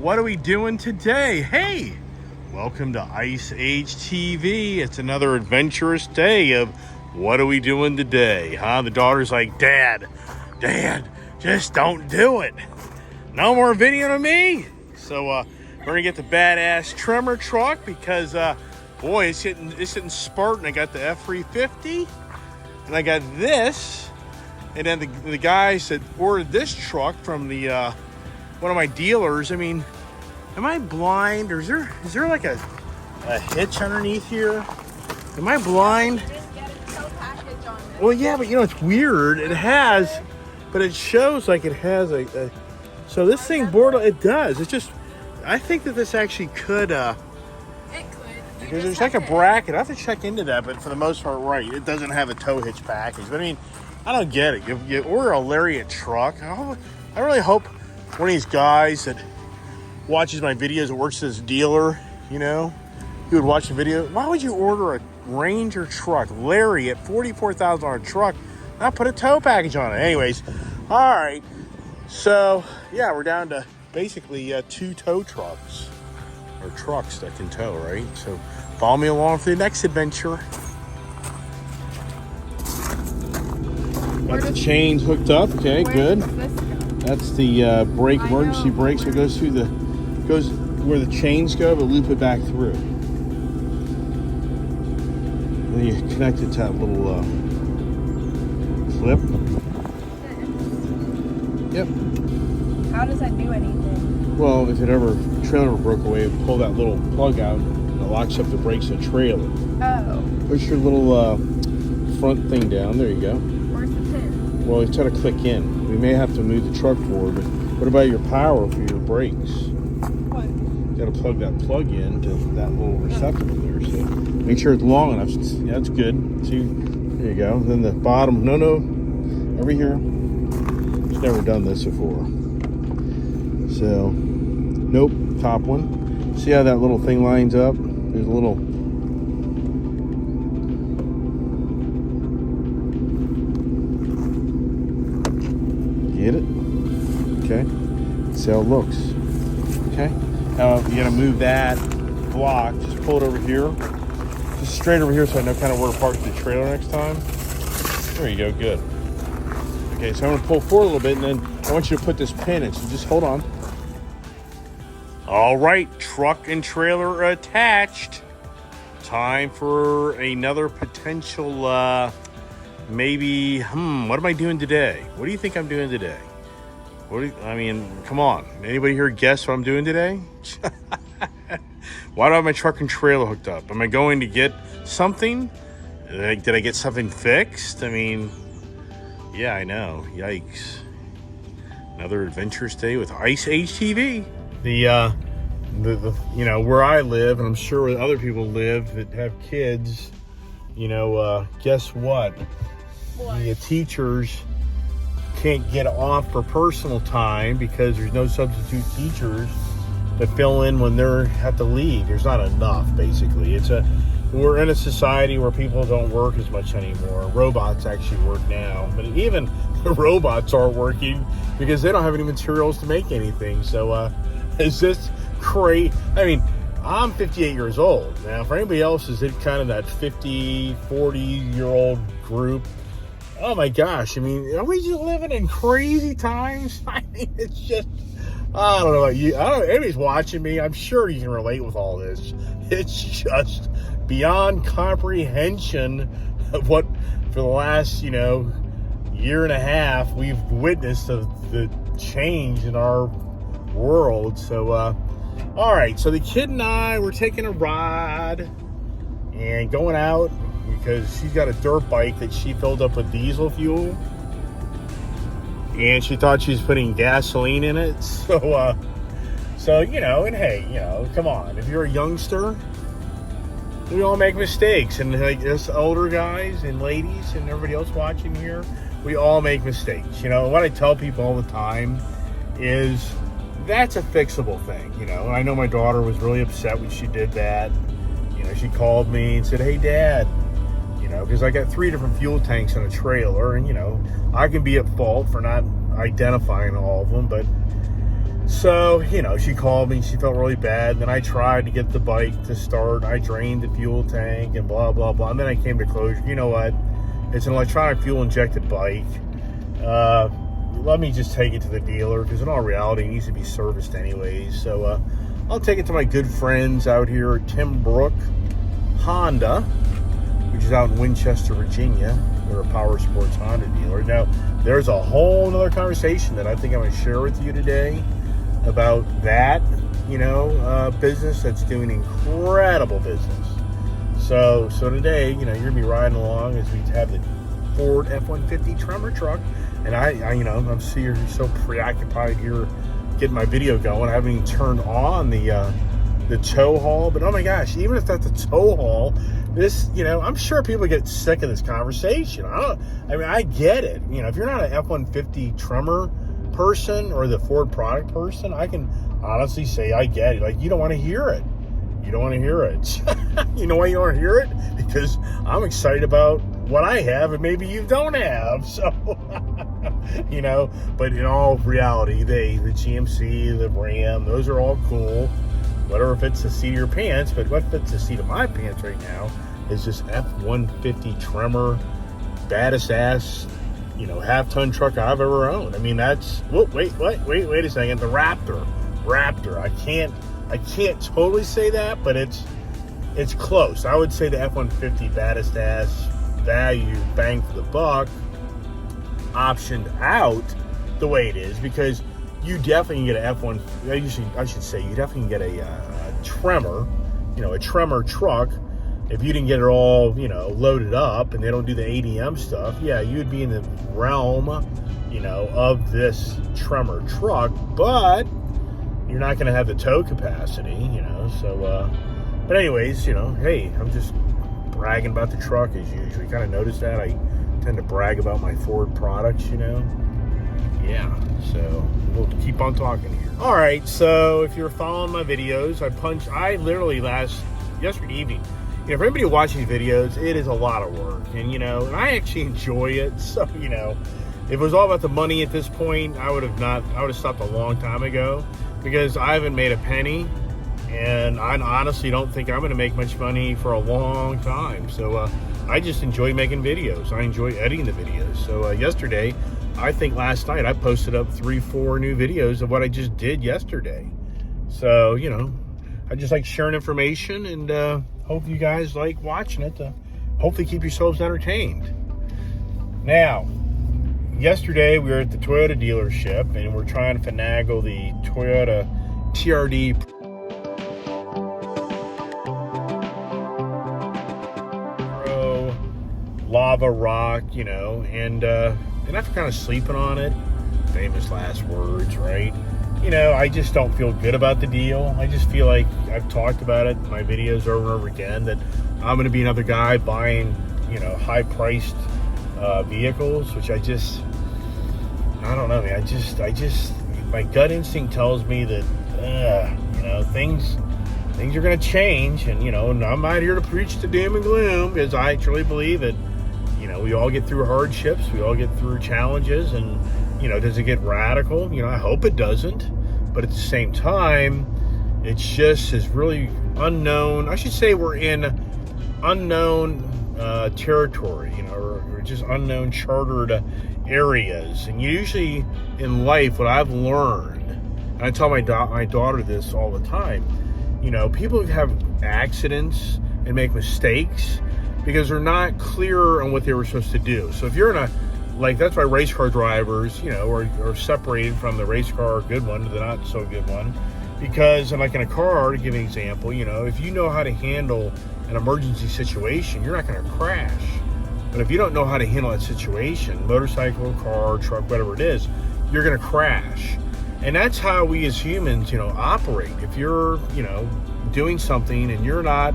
what are we doing today? Hey, welcome to Ice Age TV. It's another adventurous day of what are we doing today, huh? The daughter's like, Dad, just don't do it. No more video of me. So we're gonna get the badass trimmer truck because boy, it's hitting Spartan. I got the F350 and I got this. And then the guys that ordered this truck from the one of my dealers, I mean, am I blind or is there like a hitch underneath here? Am I blind? You didn't get a tow package on this. Well, yeah, but you know, it's weird. It has, but it shows like it has a so this thing it does. It's just, I think that this actually could, It could. because there's like a bracket. I have to check into that, but for the most part, right, it doesn't have a tow hitch package. But I mean, I don't get it. You order a Lariat truck. I really hope one of these guys that watches my videos that works as a dealer, you know, he would watch the video. Why would you order a Ranger truck, Lariat, $44,000 truck, not put a tow package on it? Anyways, all right. So, yeah, we're down to basically 2 tow trucks, or trucks that can tow, right? So, follow me along for the next adventure. Got the chains hooked up. Okay, good. That's the brake, emergency brake. So it goes through goes where the chains go, but loop it back through. Then you connect it to that little clip. Yep. How does that do anything? Well, if trailer broke away, pull that little plug out, and it locks up the brakes of the trailer. Oh. Push your little front thing down. There you go. Where's the pin? Well, it's got to click in. We may have to move the truck forward, but what about your power for your brakes? What? You got to plug that plug in to that little receptacle there. So make sure it's long enough. Yeah, that's good. See, there you go. Then the bottom. No, over here. Just never done this before. So, nope. Top one. See how that little thing lines up? There's a little. Get it? Okay. See how it looks. Okay. Now you gotta move that block. Just pull it over here. Just straight over here so I know kind of where to park the trailer next time. There you go. Good. Okay, so I'm gonna pull forward a little bit and then I want you to put this pin in. So just hold on. All right, truck and trailer attached. Time for another potential maybe, what am I doing today? What do you think I'm doing today? I mean, come on. Anybody here guess what I'm doing today? Why do I have my truck and trailer hooked up? Am I going to get something? Did I get something fixed? I mean, yeah, I know. Yikes. Another adventurous day with Ice Age TV. The you know, where I live, and I'm sure where other people live that have kids, you know, guess what? The teachers can't get off for personal time because there's no substitute teachers that fill in when they have to leave. There's not enough, basically. We're in a society where people don't work as much anymore. Robots actually work now, but even the robots aren't working because they don't have any materials to make anything. So it's just crazy. I mean, I'm 58 years old. Now, for anybody else, is it kind of that 50, 40-year-old group? Oh my gosh, I mean, are we just living in crazy times? I mean, it's just, I don't know about you. I don't know, anybody's watching me. I'm sure you can relate with all this. It's just beyond comprehension of what, for the last, you know, year and a half, we've witnessed of the change in our world. So, all right, so the kid and I were taking a ride and going out because she's got a dirt bike that she filled up with diesel fuel and she thought she was putting gasoline in it. So you know, and hey, you know, come on, if you're a youngster, we all make mistakes, and like us older guys and ladies and everybody else watching here, we all make mistakes. You know, what I tell people all the time is that's a fixable thing. You know, I know my daughter was really upset when she did that. You know, she called me and said, "Hey, Dad," you know, because I got 3 different fuel tanks in a trailer, and you know, I can be at fault for not identifying all of them, but So, you know, she called me. She felt really bad. And then I tried to get the bike to start. I drained the fuel tank and blah, blah, blah. And then I came to closure. You know what? It's an electronic fuel-injected bike. Let me just take it to the dealer, because in all reality, it needs to be serviced anyways. So I'll take it to my good friends out here at Tim Brook Honda, which is out in Winchester, Virginia. They're a power sports Honda dealer. Now, there's a whole other conversation that I think I'm going to share with you today about that, you know, business that's doing incredible business. So today, you know, you're going to be riding along as we have the Ford F-150 Tremor truck. And I you know, I'm seeing you're so preoccupied here getting my video going. I haven't even turned on the tow haul. But oh my gosh, even if that's a tow haul, this, you know, I'm sure people get sick of this conversation. I get it. You know, if you're not an F-150 Tremor person or the Ford product person, I can honestly say I get it. Like, you don't want to hear it. You don't want to hear it. You know why you don't want to hear it? Because I'm excited about what I have and maybe you don't have. So, you know, but in all reality, the GMC, the Ram, those are all cool. Whatever fits the seat of your pants, but what fits the seat of my pants right now is this F-150 Tremor, baddest ass, you know, half-ton truck I've ever owned. I mean, that's, whoa, wait a second, the Raptor. I can't totally say that, but it's close. I would say the F-150 baddest ass, value, bang for the buck, optioned out the way it is, because you definitely can get an F1, I should say, you definitely can get a Tremor, you know, a Tremor truck. If you didn't get it all, you know, loaded up and they don't do the ADM stuff, yeah, you would be in the realm, you know, of this Tremor truck, but you're not going to have the tow capacity, you know, so, but anyways, you know, hey, I'm just bragging about the truck as usual. You kind of notice that I tend to brag about my Ford products, you know. Yeah, so we'll keep on talking here. All right, so if you're following my videos, I literally yesterday evening, you know, for anybody who watches these videos, it is a lot of work, and you know, and I actually enjoy it. So, you know, if it was all about the money at this point, I would have stopped a long time ago, because I haven't made a penny, and I honestly don't think I'm going to make much money for a long time. So I just enjoy making videos. I enjoy editing the videos. So yesterday, I think last night, I posted up 3-4 new videos of what I just did yesterday. So, you know, I just like sharing information, and hope you guys like watching it to hopefully keep yourselves entertained. Now, yesterday we were at the Toyota dealership, and we're trying to finagle the Toyota TRD Pro Lava Rock, you know, and after kind of sleeping on it, famous last words, right? You know, I just don't feel good about the deal. I just feel like I've talked about it in my videos over and over again, that I'm going to be another guy buying, you know, high-priced vehicles, which I don't know, man. I just, my gut instinct tells me that, you know, things are going to change, and, you know, and I'm not here to preach the doom and gloom, because I truly believe that, you know, we all get through hardships, we all get through challenges, and, you know, does it get radical? You know, I hope it doesn't, but at the same time, it's just is really unknown. I should say we're in unknown territory, you know, or just unknown chartered areas. And usually in life, what I've learned, and I tell my daughter this all the time, you know, people have accidents and make mistakes because they're not clear on what they were supposed to do. So if you're in a, like, that's why race car drivers, you know, are separated from the race car good one to the not so good one. Because, and like in a car, to give an example, you know, if you know how to handle an emergency situation, you're not going to crash. But if you don't know how to handle that situation, motorcycle, car, truck, whatever it is, you're going to crash. And that's how we as humans, you know, operate. If you're, you know, doing something and you're not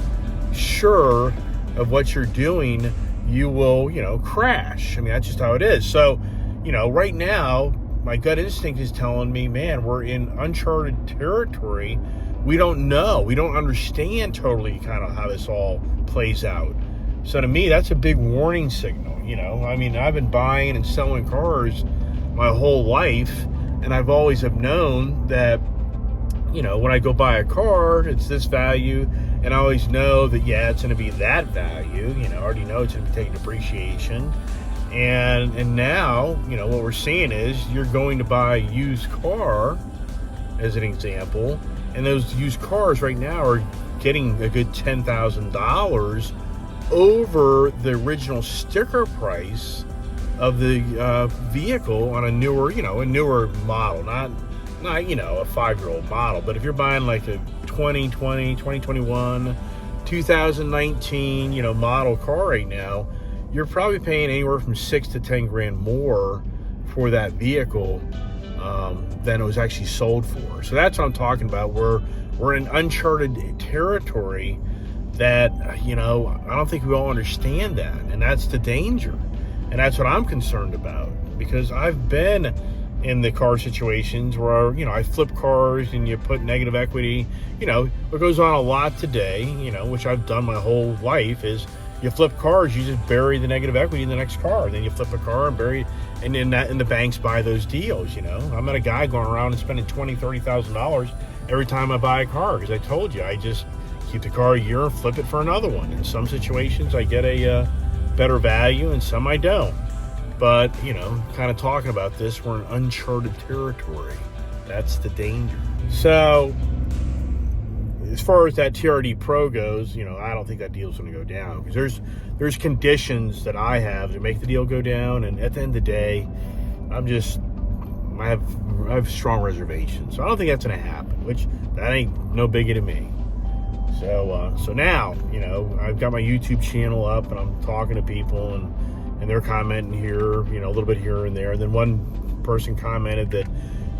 sure of what you're doing, you will, you know, crash. I mean, that's just how it is. So, you know, right now, my gut instinct is telling me, man, we're in uncharted territory. We don't know. We don't understand totally kind of how this all plays out. So to me, that's a big warning signal, you know. I mean, I've been buying and selling cars my whole life, And I've always have known that, you know, when I go buy a car, it's this value, and I always know that, yeah, it's going to be that value. You know, I already know it's going to be taking depreciation. And now, you know, what we're seeing is you're going to buy a used car, as an example, and those used cars right now are getting a good $10,000 over the original sticker price of the vehicle on a newer, you know, a newer model, not you know, a 5-year-old model. But if you're buying like a 2020, 2021, 2019, you know, model car right now, you're probably paying anywhere from $6 to $10,000 more for that vehicle than it was actually sold for. So that's what I'm talking about. We're in uncharted territory that, you know, I don't think we all understand that, and that's the danger. And that's what I'm concerned about, because I've been in the car situations where, you know, I flip cars and you put negative equity. You know, what goes on a lot today, you know, which I've done my whole life, is you flip cars, you just bury the negative equity in the next car. Then you flip a car and bury, and then that, and the banks buy those deals, you know. I'm not a guy going around and spending $20,000, $30,000 every time I buy a car, because I told you, I just keep the car a year and flip it for another one. In some situations, I get a better value, and some I don't. But, you know, kind of talking about this, we're in uncharted territory. That's the danger. So, as far as that TRD Pro goes, you know, I don't think that deal's going to go down, because there's conditions that I have to make the deal go down, and at the end of the day, I have strong reservations. So I don't think that's going to happen, which that ain't no biggie to me. So now, you know, I've got my YouTube channel up, and I'm talking to people, and they're commenting here, you know, a little bit here and there. And then one person commented that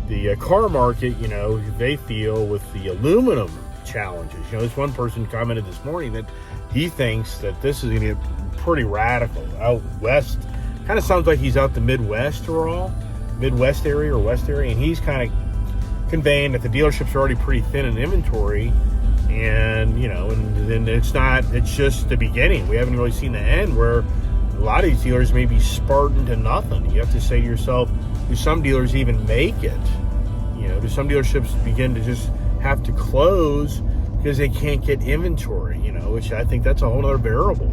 the car market, you know, they feel with the aluminum challenges. You know, this one person commented this morning that he thinks that this is going to get pretty radical out west. Kind of sounds like he's out the Midwest Midwest area or West area, and he's kind of conveying that the dealerships are already pretty thin in inventory. And, you know, and then it's just the beginning. We haven't really seen the end, where a lot of these dealers may be spartan to nothing. You have to say to yourself, do some dealers even make it? You know, do some dealerships begin to just have to close because they can't get inventory? You know, which I think that's a whole other variable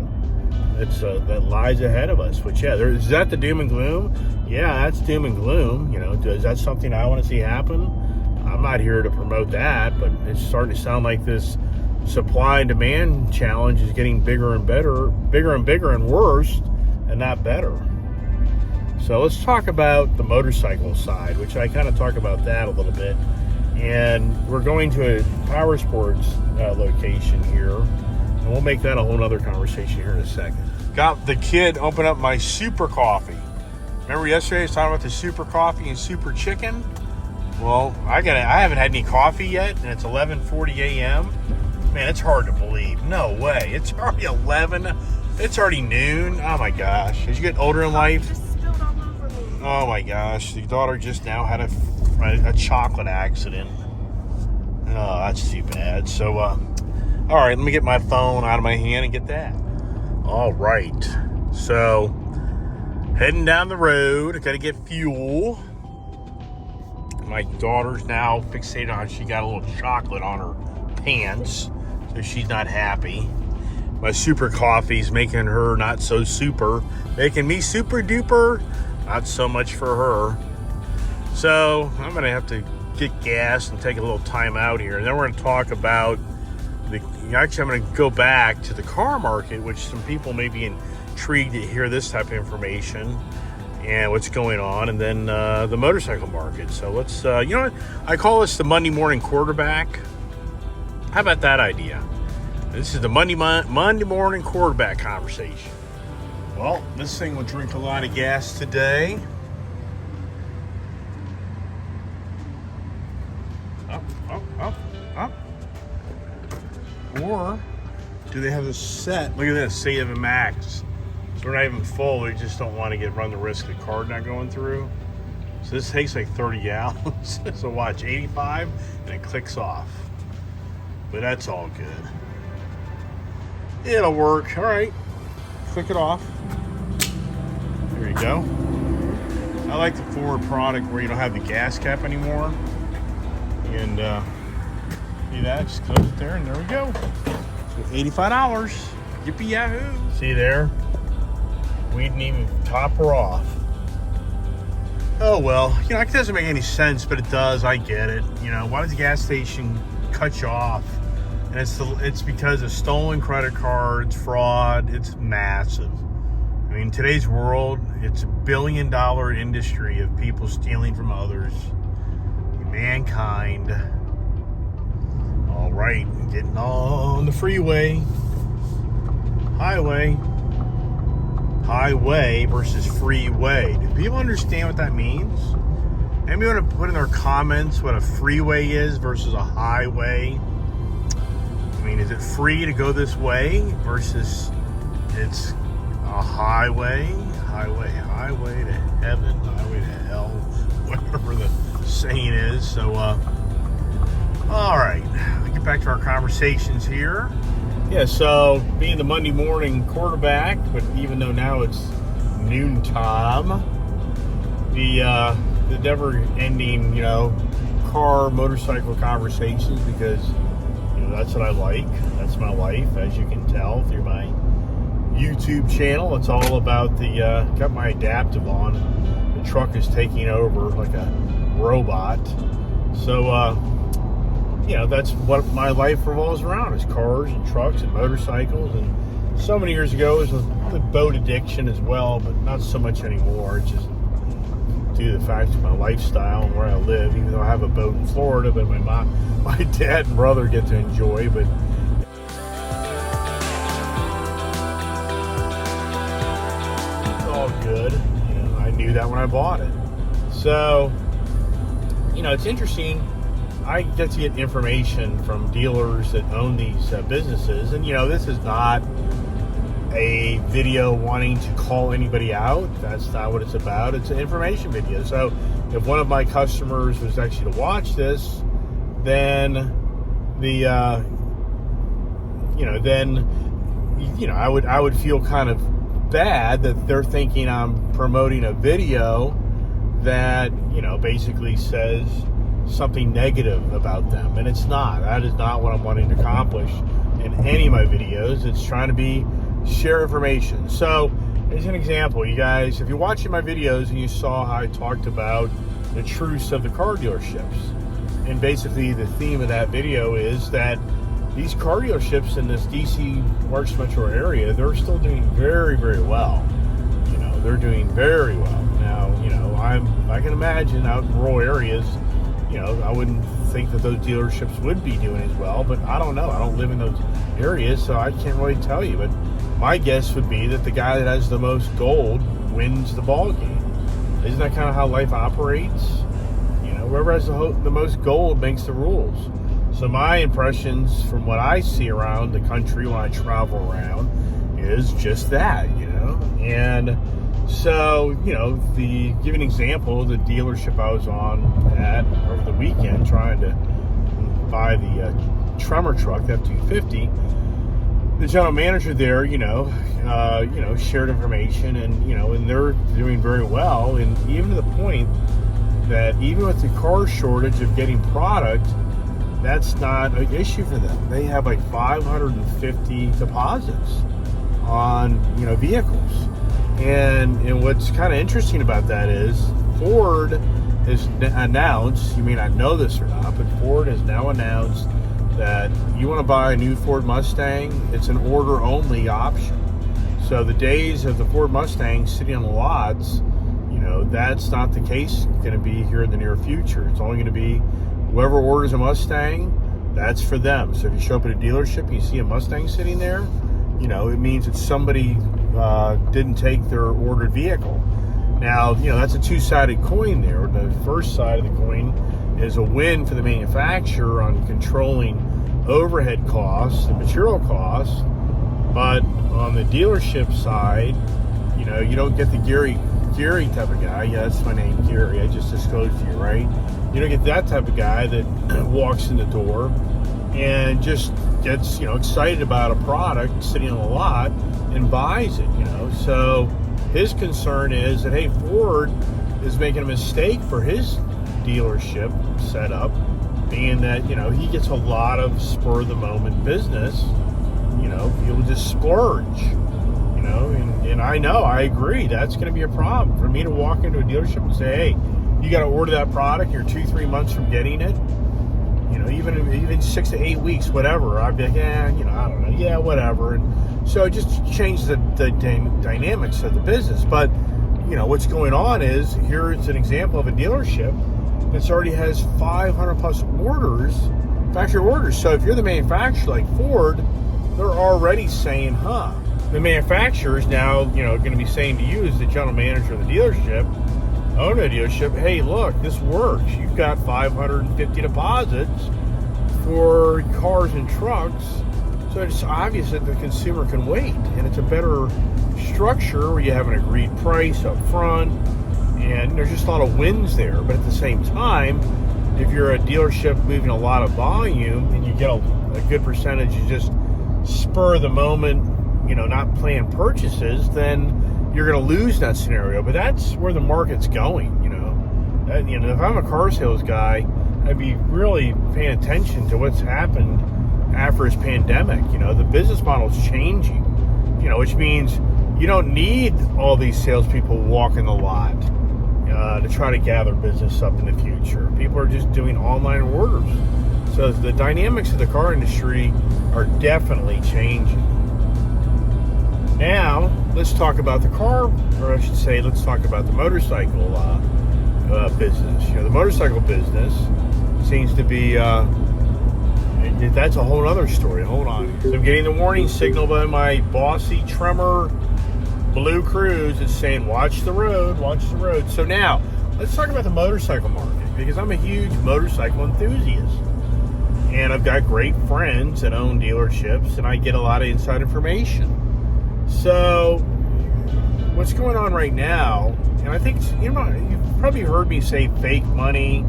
that lies ahead of us. Which, yeah, is that the doom and gloom? Yeah, that's doom and gloom. You know, is that something I want to see happen? I'm not here to promote that, but it's starting to sound like this supply and demand challenge is getting bigger and bigger and worse, and not better. So let's talk about the motorcycle side, which I kind of talk about that a little bit. And we're going to a power sports location here, and we'll make that a whole nother conversation here in a second. Got the kid open up my super coffee. Remember yesterday I was talking about the super coffee and super chicken? Well, I haven't had any coffee yet, and it's 11:40 a.m. Man, it's hard to believe. No way. It's already 11. It's already noon. Oh my gosh. As you get older in life. Just spilled all over me. Oh my gosh. The daughter just now had a chocolate accident. Oh, that's too bad. So, all right, let me get my phone out of my hand and get that. All right. So, heading down the road. I got to get fuel. My daughter's now fixated on, she got a little chocolate on her pants, so she's not happy. My super coffee's making her not so super, making me super duper, not so much for her. So I'm gonna have to get gas and take a little time out here, and then we're gonna talk about actually I'm gonna go back to the car market, which some people may be intrigued to hear this type of information and what's going on, and then the motorcycle market. So let's, you know what? I call this the Monday morning quarterback. How about that idea? This is the Monday morning quarterback conversation. Well, this thing will drink a lot of gas today. Up. Or do they have a set? Look at this, say you have a max. So we're not even full, we just don't want to run the risk of the card not going through. So this takes like 30 gallons. So watch, 85, and it clicks off. But that's all good. It'll work. All right, click it off. There you go. I like the Ford product where you don't have the gas cap anymore. And see that? Just close it there, and there we go. So $85. Yippee yahoo! See there? We didn't even top her off. Oh well, you know, it doesn't make any sense, but it does. I get it. You know, why does the gas station cut you off? And it's because of stolen credit cards, fraud. It's massive. I mean, in today's world, it's $1 billion industry of people stealing from others. Mankind. All right, getting on the freeway. Highway versus freeway. Do people understand what that means? Maybe you want to put in their comments what a freeway is versus a highway. I mean, is it free to go this way versus it's a highway? Highway to heaven, highway to hell, whatever the saying is. So, all right, let's get back to our conversations here. Yeah, so being the Monday morning quarterback, but even though now it's noon time, the never-ending, you know, car, motorcycle conversations, because, you know, that's what I like. That's my life, as you can tell through my YouTube channel. It's all about got my adaptive on. The truck is taking over like a robot. So, you know, that's what my life revolves around, is cars and trucks and motorcycles. And so many years ago, it was the boat addiction as well, but not so much anymore. It's just due to the fact of my lifestyle and where I live, even though I have a boat in Florida, but my dad and brother get to enjoy. But it's all good. You know, I knew that when I bought it. So, you know, it's interesting. I get to get information from dealers that own these businesses. And, you know, this is not a video wanting to call anybody out. That's not what it's about. It's an information video. So if one of my customers was actually to watch this, then I would feel kind of bad that they're thinking I'm promoting a video that, you know, basically says something negative about them, and it's not. That is not what I'm wanting to accomplish in any of my videos. It's trying to share information. So, as an example, you guys, if you're watching my videos and you saw how I talked about the truce of the car dealerships, and basically the theme of that video is that these car dealerships in this DC Marks Metro area, they're still doing very, very well. You know, they're doing very well. Now, you know, I can imagine out in rural areas, you know, I wouldn't think that those dealerships would be doing as well, but I don't know. I don't live in those areas, so I can't really tell you. But my guess would be that the guy that has the most gold wins the ball game. Isn't that kind of how life operates? You know, whoever has the most gold makes the rules. So my impressions from what I see around the country when I travel around is just that, you know. And so, you know, give an example, the dealership I was on at over the weekend trying to buy the Tremor truck, the F-250, the general manager there, shared information, and, you know, and they're doing very well, and even to the point that even with the car shortage of getting product, that's not an issue for them. They have like 550 deposits on, you know, vehicles. And what's kind of interesting about that is Ford has announced, you may not know this or not, but Ford has now announced that you want to buy a new Ford Mustang, it's an order-only option. So the days of the Ford Mustang sitting on the lots, you know, that's not the case going to be here in the near future. It's only going to be whoever orders a Mustang, that's for them. So if you show up at a dealership and you see a Mustang sitting there, you know, it means that somebody didn't take their ordered vehicle. Now, you know, that's a two-sided coin there. The first side of the coin is a win for the manufacturer on controlling overhead costs and material costs, but on the dealership side, you know, you don't get the Gary type of guy. Yeah, that's my name, Gary. I just disclosed to you, right? You don't get that type of guy that walks in the door and just gets, you know, excited about a product sitting on the lot and buys it, you know. So his concern is that, hey, Ford, is making a mistake for his dealership setup, being that, he gets a lot of spur of the moment business. People just splurge, and I agree, that's going to be a problem. For me to walk into a dealership and say, hey, you got to order that product, you're 2-3 months from getting it, even 6 to 8 weeks, whatever, I'd be like, I don't know, yeah, whatever. And so it just changes the dynamics of the business. But, what's going on is, here's an example of a dealership that's already has 500 plus orders, factory orders. So if you're the manufacturer like Ford, they're already saying, the manufacturer is now, going to be saying to you as the general manager of the dealership, owner of the dealership, hey, look, this works. You've got 550 deposits for cars and trucks. So it's obvious that the consumer can wait. And it's a better structure where you have an agreed price up front. And there's just a lot of wins there. But at the same time, if you're a dealership moving a lot of volume and you get a good percentage, you just spur of the moment, not planned purchases, then you're going to lose that scenario. But that's where the market's going. If I'm a car sales guy, I'd be really paying attention to what's happened after this pandemic. The business model is changing, which means you don't need all these salespeople walking the lot to try to gather business up in the future. People are just doing online orders. So the dynamics of the car industry are definitely changing. Now, let's talk about the car, or I should say, let's talk about the motorcycle business. The motorcycle business seems to be, that's a whole other story. Hold on. So I'm getting the warning signal by my bossy Tremor Blue Cruise. It's saying, watch the road, watch the road. So now, let's talk about the motorcycle market, because I'm a huge motorcycle enthusiast. And I've got great friends that own dealerships, and I get a lot of inside information. So, what's going on right now, and I think, you've probably heard me say fake money,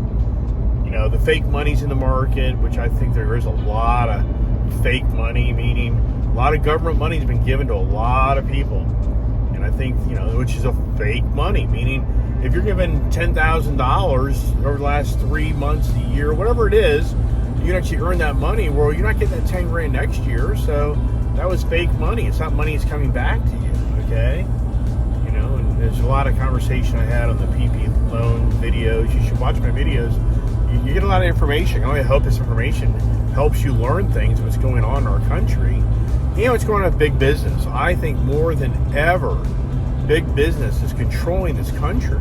the fake money's in the market, which I think there is a lot of fake money, meaning a lot of government money has been given to a lot of people. And I think, which is a fake money, meaning if you're given $10,000 over the last 3 months, a year, whatever it is, you can actually earn that money. Well, you're not getting that 10 grand next year, so that was fake money. It's not money that's coming back to you, okay? And there's a lot of conversation I had on the PP loan videos. You should watch my videos. You get a lot of information. I hope this information helps you learn things, what's going on in our country. What's going on with big business. I think more than ever, big business is controlling this country.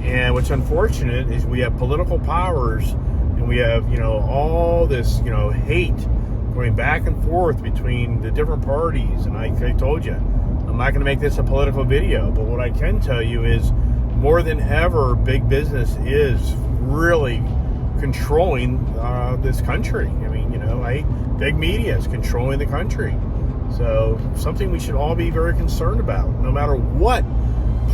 And what's unfortunate is we have political powers, and we have, all this, hate going back and forth between the different parties. And I told you, I'm not going to make this a political video, but what I can tell you is more than ever, big business is really controlling this country. Big media is controlling the country. So something we should all be very concerned about, no matter what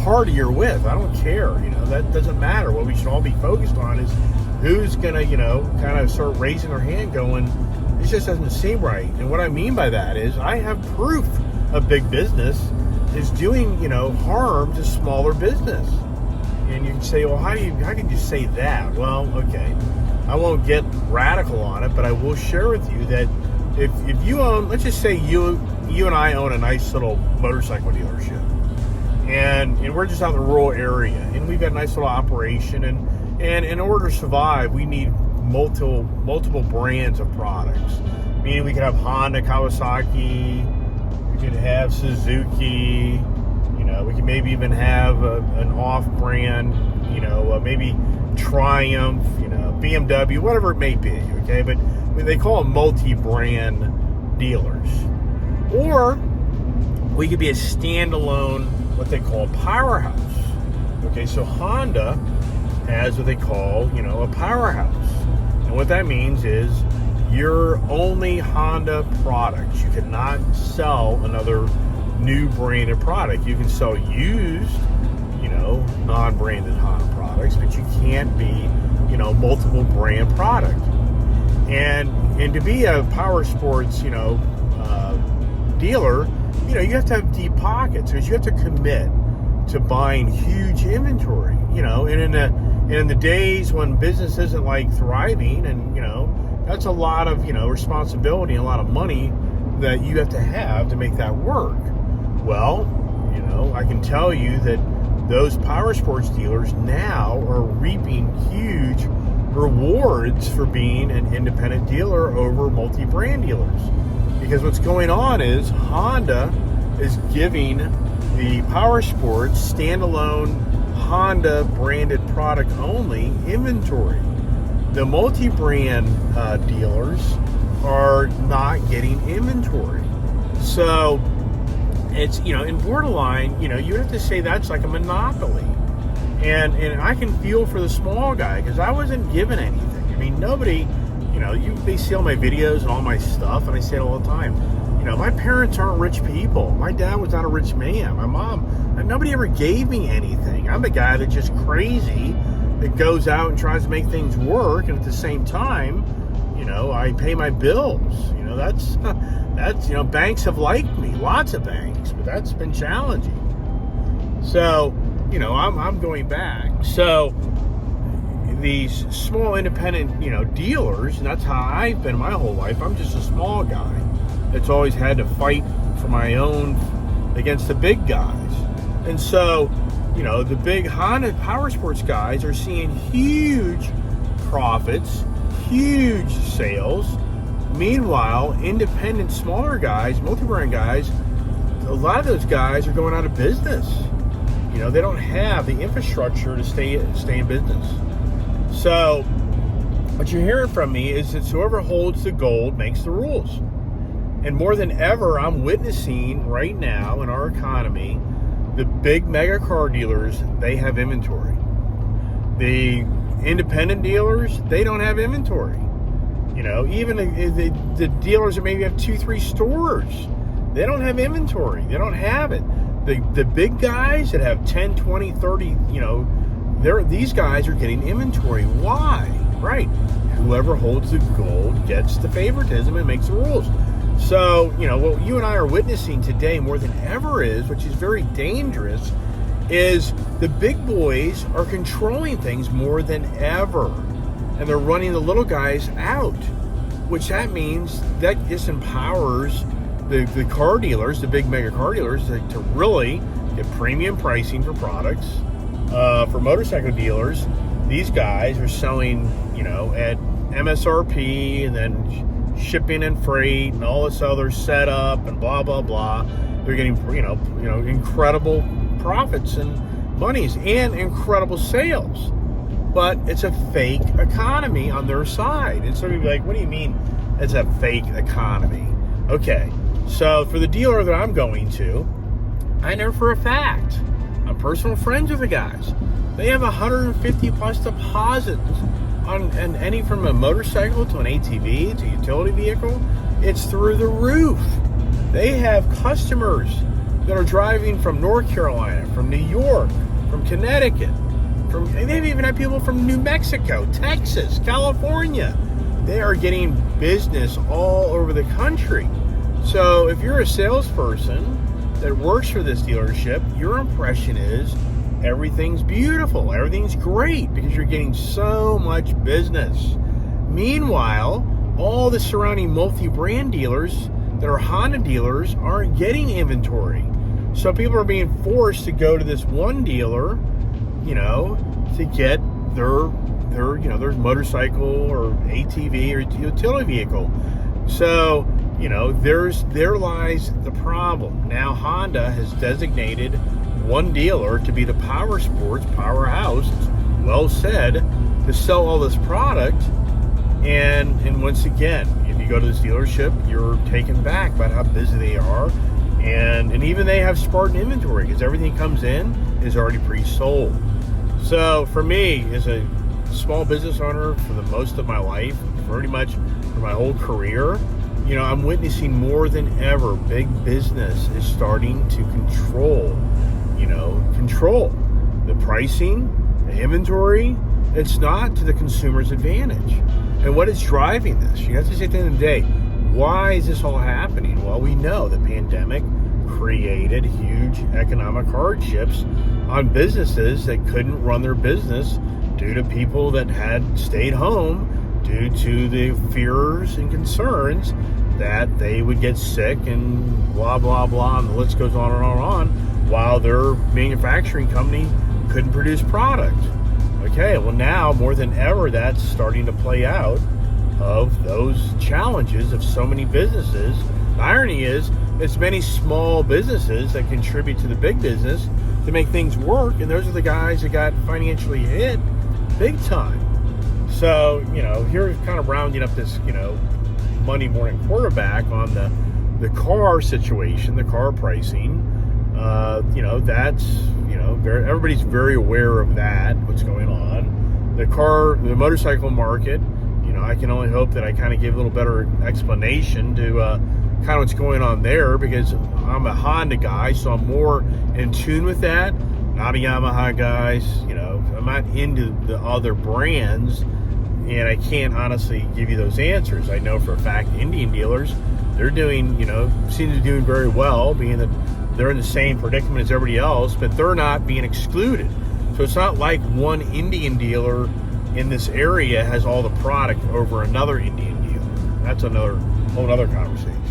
party you're with. I don't care, that doesn't matter. What we should all be focused on is who's going to, kind of start raising their hand going, this just doesn't seem right. And what I mean by that is I have proof of big business is doing, harm to smaller business. And you can say, well, how can you say that? Well, okay, I won't get radical on it, but I will share with you that if you own, let's just say you and I own a nice little motorcycle dealership, and we're just out in the rural area, and we've got a nice little operation, and in order to survive, we need multiple brands of products. Meaning we could have Honda, Kawasaki, we could have Suzuki, we could maybe even have an off-brand, maybe Triumph, BMW, whatever it may be, okay? But they call them multi-brand dealers. Or we could be a standalone, what they call powerhouse. Okay, so Honda has what they call, a powerhouse. And what that means is you're only Honda products. You cannot sell another new branded product. You can sell used, non-branded Honda products, but you can't be, multiple brand product. And to be a power sports, dealer, you have to have deep pockets, because you have to commit to buying huge inventory, and in the days when business isn't like thriving, and that's a lot of responsibility and a lot of money that you have to make that work. Well, I can tell you that those power sports dealers now are reaping huge rewards for being an independent dealer over multi-brand dealers, because what's going on is Honda is giving the power sports standalone Honda branded product only inventory. The multi-brand dealers are not getting inventory. So it's, in borderline, you have to say that's like a monopoly. And I can feel for the small guy, because I wasn't given anything. I mean, nobody, they see all my videos and all my stuff, and I say it all the time. My parents aren't rich people. My dad was not a rich man. My mom, nobody ever gave me anything. I'm the guy that's just crazy, that goes out and tries to make things work, and at the same time, I pay my bills. That's banks have liked me, lots of banks, but that's been challenging. So, I'm going back. So these small independent, dealers, and that's how I've been my whole life. I'm just a small guy that's always had to fight for my own against the big guys. And so, the big Honda power sports guys are seeing huge profits, huge sales. Meanwhile, independent, smaller guys, multi-brand guys, a lot of those guys are going out of business. They don't have the infrastructure to stay in business. So what you're hearing from me is that whoever holds the gold makes the rules. And more than ever, I'm witnessing right now in our economy, the big mega car dealers, they have inventory. The independent dealers, they don't have inventory. Even the dealers that maybe have 2-3 stores, they don't have inventory. They don't have it. The big guys that have 10, 20, 30, these guys are getting inventory. Why? Right. Whoever holds the gold gets the favoritism and makes the rules. So, what you and I are witnessing today more than ever is, which is very dangerous, is the big boys are controlling things more than ever. And they're running the little guys out, which that means that just empowers the car dealers, the big mega car dealers, to really get premium pricing for products. For motorcycle dealers, these guys are selling, at MSRP, and then shipping and freight and all this other setup and blah, blah, blah. They're getting, incredible profits and monies and incredible sales. But it's a fake economy on their side. And so you'd be like, what do you mean it's a fake economy? Okay, so for the dealer that I'm going to, I know for a fact, I'm personal friends with the guys. They have 150 plus deposits on any from a motorcycle to an ATV to a utility vehicle. It's through the roof. They have customers that are driving from North Carolina, from New York, from Connecticut, they've even had people from New Mexico, Texas, California. They are getting business all over the country. So if you're a salesperson that works for this dealership, your impression is everything's beautiful, everything's great, because you're getting so much business. Meanwhile, all the surrounding multi-brand dealers that are Honda dealers aren't getting inventory. So people are being forced to go to this one dealer, to get their motorcycle or ATV or utility vehicle. So, there lies the problem. Now Honda has designated one dealer to be the power sports powerhouse, it's well said, to sell all this product. And once again, if you go to this dealership, you're taken back by how busy they are. And even they have Spartan inventory, because everything comes in is already pre-sold. So for me, as a small business owner for the most of my life, pretty much for my whole career, I'm witnessing more than ever, big business is starting to control the pricing, the inventory. It's not to the consumer's advantage. And what is driving this? You have to say at the end of the day, why is this all happening? Well, we know the pandemic created huge economic hardships on businesses that couldn't run their business due to people that had stayed home due to the fears and concerns that they would get sick and blah, blah, blah, and the list goes on and on and on, while their manufacturing company couldn't produce product. Okay, well now more than ever that's starting to play out of those challenges of so many businesses. The irony is it's many small businesses that contribute to the big business to make things work, and those are the guys that got financially hit big time. So, here kind of rounding up this, Monday morning quarterback on the car situation, the car pricing. That's, everybody's very aware of that, what's going on. The motorcycle market, I can only hope that I kind of give a little better explanation to kind of what's going on there, because I'm a Honda guy, so I'm more in tune with that. Not a Yamaha guy, I'm not into the other brands, and I can't honestly give you those answers. I know for a fact Indian dealers, they're doing, seem to be doing very well, being that they're in the same predicament as everybody else, but they're not being excluded. So it's not like one Indian dealer in this area has all the product over another Indian dealer. That's whole other conversation.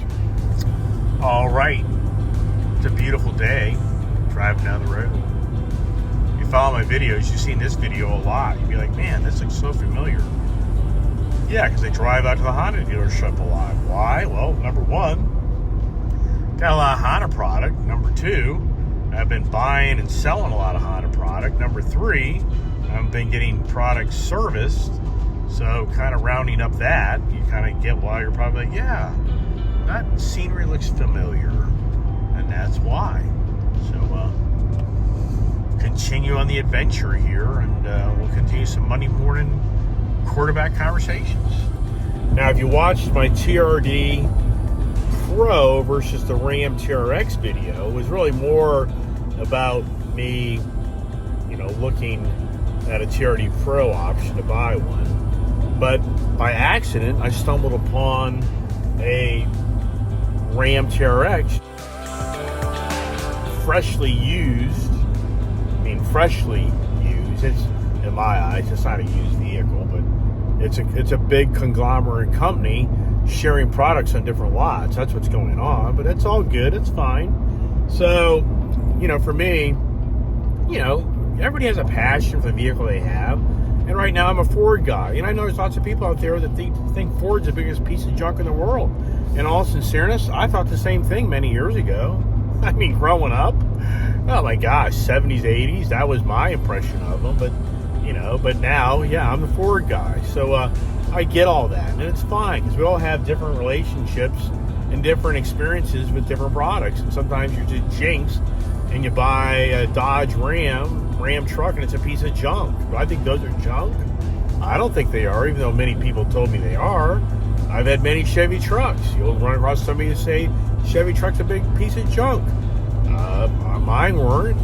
All right, it's a beautiful day, driving down the road. If you follow my videos, you've seen this video a lot. You'd be like, man, this looks so familiar. Yeah, because I drive out to the Honda dealership a lot. Why? Well, number one, got a lot of Honda product. Number two, I've been buying and selling a lot of Honda product. Number three, I've been getting products serviced. So kind of rounding up that, you kind of get why you're probably like, yeah, that scenery looks familiar. And that's why. So continue on the adventure here, and we'll continue some Monday morning quarterback conversations. Now, if you watched my TRD Pro versus the Ram TRX video, it was really more about me, looking at a TRD Pro option to buy one. But by accident, I stumbled upon a Ram TRX freshly used. It's, in my eyes, it's not a used vehicle, but it's a big conglomerate company sharing products on different lots. That's what's going on, but it's all good. It's fine. So, for me, everybody has a passion for the vehicle they have. And right now I'm a Ford guy. And I know there's lots of people out there that think Ford's the biggest piece of junk in the world. In all sincereness, I thought the same thing many years ago. I mean, growing up, oh my gosh, 70s, 80s, that was my impression of them. But now, yeah, I'm the Ford guy. So I get all that. And it's fine, because we all have different relationships and different experiences with different products. And sometimes you're just jinxed and you buy a Dodge Ram truck, and it's a piece of junk. Do I think those are junk? I don't think they are, even though many people told me they are. I've had many Chevy trucks. You'll run across somebody who say Chevy truck's a big piece of junk. Mine weren't,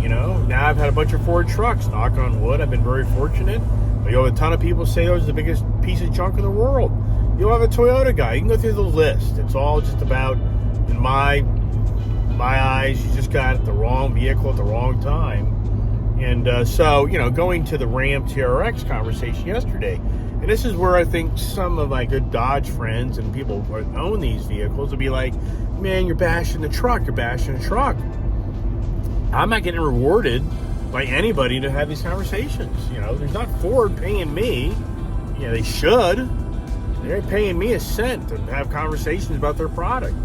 Now I've had a bunch of Ford trucks, knock on wood. I've been very fortunate. But you'll have a ton of people say those are the biggest piece of junk in the world. You'll have a Toyota guy. You can go through the list. It's all just about, in my eyes, you just got the wrong vehicle at the wrong time. And so, going to the Ram TRX conversation yesterday, and this is where I think some of my good Dodge friends and people who own these vehicles will be like, man, you're bashing the truck. I'm not getting rewarded by anybody to have these conversations. There's not Ford paying me. They should. They ain't paying me a cent to have conversations about their product.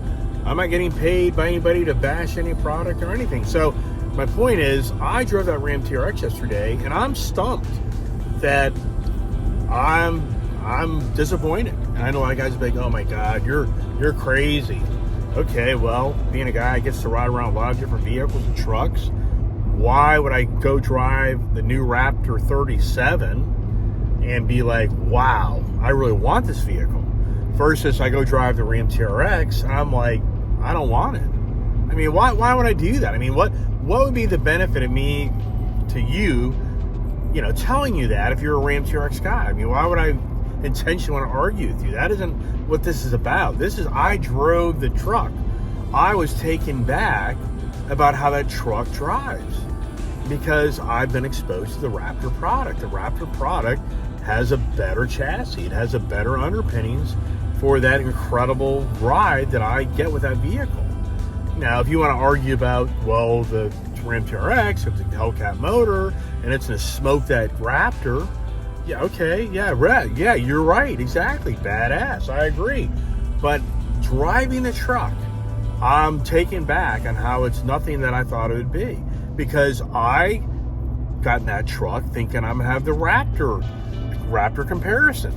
I'm not getting paid by anybody to bash any product or anything. So my point is, I drove that Ram TRX yesterday, and I'm stumped that I'm disappointed. And I know a lot of guys are like, oh my God, you're crazy. Okay, well, being a guy that gets to ride around a lot of different vehicles and trucks, why would I go drive the new Raptor 37 and be like, wow, I really want this vehicle? Versus I go drive the Ram TRX, and I'm like, I don't want it. I mean, why would I do that? I mean, what would be the benefit of me to you, telling you that if you're a Ram TRX guy? I mean, why would I intentionally want to argue with you? That isn't what this is about. I drove the truck. I was taken back about how that truck drives. because I've been exposed to the Raptor product. The Raptor product has a better chassis. It has a better underpinnings for that incredible ride that I get with that vehicle. Now, if you want to argue about, well, the Ram TRX, it's a Hellcat motor, and it's going to smoke that Raptor, yeah, okay, yeah, you're right, exactly, badass, I agree. But driving the truck, I'm taken back on how it's nothing that I thought it would be, because I got in that truck thinking I'm going to have the Raptor comparison.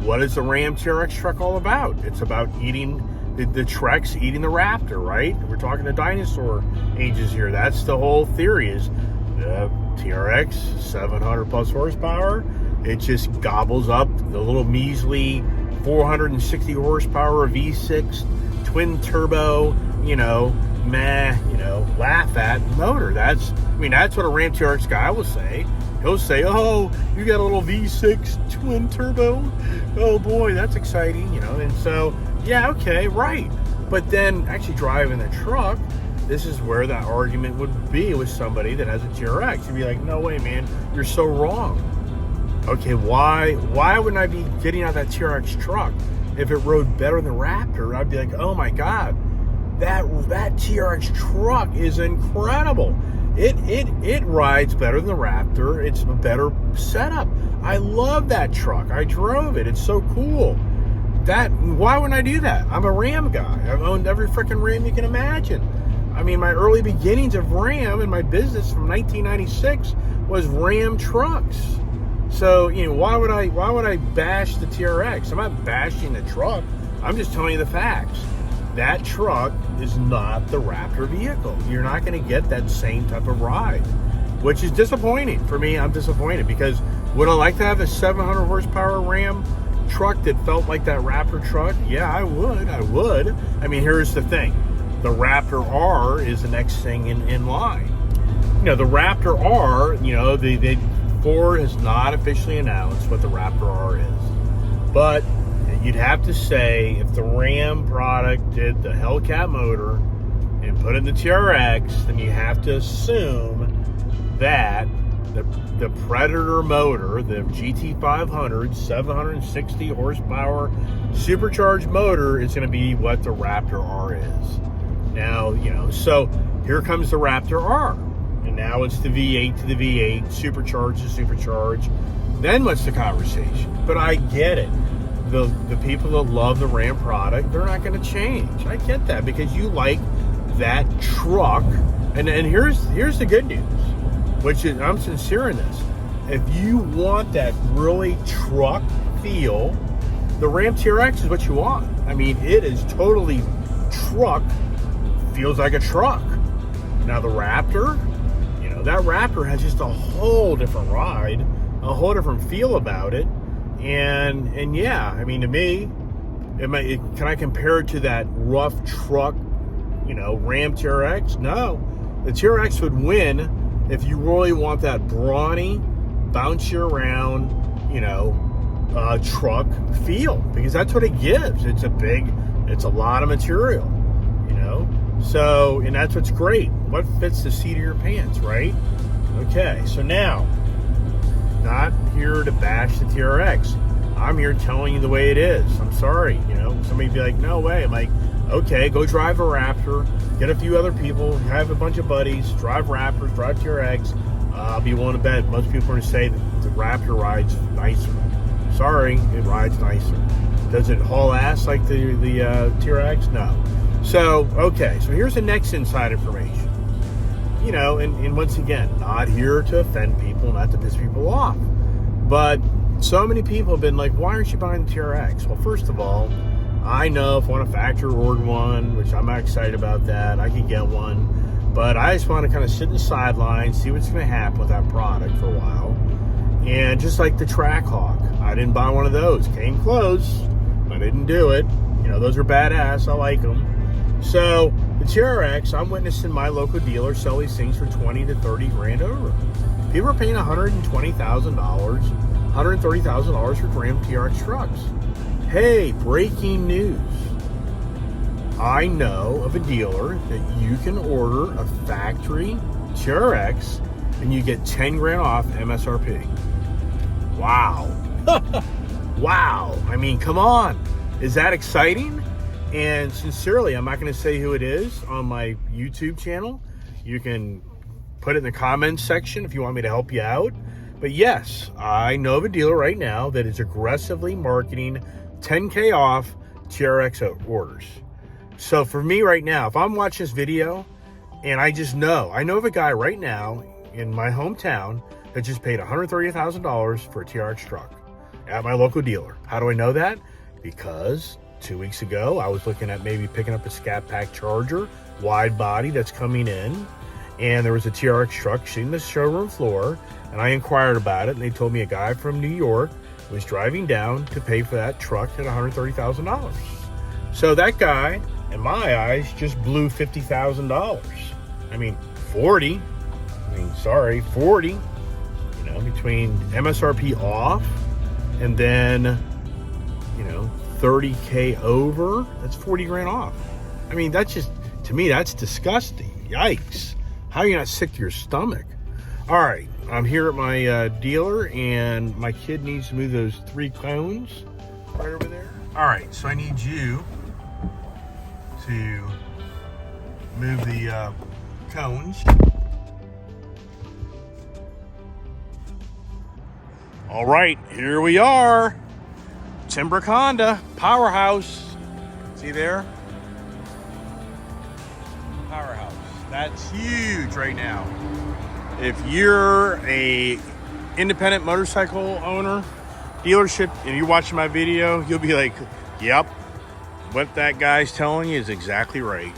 What is the Ram TRX truck all about? It's about eating the Trex eating the Raptor, right? We're talking the dinosaur ages here. That's the whole theory, is the TRX, 700 plus horsepower. It just gobbles up the little measly 460 horsepower V6 twin turbo, laugh at motor. That's what a Ram TRX guy will say. He'll say, oh, you got a little V6 twin turbo? Oh boy, that's exciting, and so, yeah, okay, right. But then actually driving the truck, this is where that argument would be with somebody that has a TRX. You'd be like, no way, man, you're so wrong. Okay, why wouldn't I be getting out that TRX truck? If it rode better than the Raptor, I'd be like, oh my God, that TRX truck is incredible. It rides better than the Raptor. It's a better setup. I love that truck. I drove it. It's so cool. Why wouldn't I do that? I'm a Ram guy. I've owned every freaking Ram you can imagine. My early beginnings of Ram in my business from 1996 was Ram trucks. So, why would I bash the TRX? I'm not bashing the truck. I'm just telling you the facts. That truck is not the Raptor vehicle. You're not going to get that same type of ride, which is disappointing. For me, I'm disappointed, because would I like to have a 700 horsepower Ram truck that felt like that Raptor truck? Yeah, I would. Here's the thing. The Raptor R is the next thing in line. The Raptor R, the Ford has not officially announced what the Raptor R is. But you'd have to say, if the Ram product did the Hellcat motor and put in the TRX, then you have to assume that the Predator motor, the GT500, 760 horsepower supercharged motor, is going to be what the Raptor R is. Now, so here comes the Raptor R. And now it's the V8 to the V8, supercharged to supercharged. Then what's the conversation? But I get it. The people that love the Ram product, they're not going to change. I get that, because you like that truck. And here's the good news, which is, I'm sincere in this. If you want that really truck feel, the Ram TRX is what you want. It is totally truck, feels like a truck. Now the Raptor, that Raptor has just a whole different ride, a whole different feel about it. And yeah, to me, can I compare it to that rough truck, Ram TRX? No. The TRX would win if you really want that brawny, bounce you around, truck feel, because that's what it gives. It's a lot of material, So, and that's what's great. What fits the seat of your pants, right? Okay, so now, not here to bash the TRX. I'm here telling you the way it is. I'm sorry, somebody'd be like, no way. I'm like, okay, go drive a Raptor, get a few other people, have a bunch of buddies, drive Raptors, drive TRX. I'll be willing to bet most people are going to say that the Raptor rides nicer. Sorry, it rides nicer. Does it haul ass like the TRX? No. So, okay, so here's the next inside information. And once again, not here to offend people, not to piss people off. But so many people have been like, why aren't you buying the TRX? Well, first of all, I know if I want a factory ordered one, which I'm not excited about that, I could get one. But I just want to kind of sit in the sidelines, see what's going to happen with that product for a while. And just like the Trackhawk, I didn't buy one of those. Came close, but I didn't do it. Those are badass. I like them. So the TRX, I'm witnessing my local dealer sell these things for 20 to 30 grand over. People are paying $120,000, $130,000 for Ram TRX trucks. Hey, breaking news. I know of a dealer that you can order a factory TRX and you get 10 grand off MSRP. Wow. Wow. I mean, come on. Is that exciting? And sincerely, I'm not going to say who it is on my YouTube channel. You can put it in the comments section if you want me to help you out. But yes, I know of a dealer right now that is aggressively marketing 10K off TRX orders. So for me right now, if I'm watching this video and I know of a guy right now in my hometown that just paid $130,000 for a TRX truck at my local dealer. How do I know that? Because 2 weeks ago, I was looking at maybe picking up a Scat Pack Charger, wide body that's coming in, and there was a TRX truck sitting the showroom floor, and I inquired about it, and they told me a guy from New York was driving down to pay for that truck at $130,000. So that guy, in my eyes, just blew $50,000. I mean, 40, you know, between MSRP off and then, you know, 30K over, that's 40 grand off. I mean, that's just, to me, that's disgusting. Yikes. How are you not sick to your stomach? All right, I'm here at my dealer, and my kid needs to move those 3 cones right over there. All right, so I need you to move the cones. All right, here we are. Timber Honda Powerhouse. See there? Powerhouse. That's huge right now. If you're a independent motorcycle owner, dealership, and you're watching my video, you'll be like, yep, what that guy's telling you is exactly right.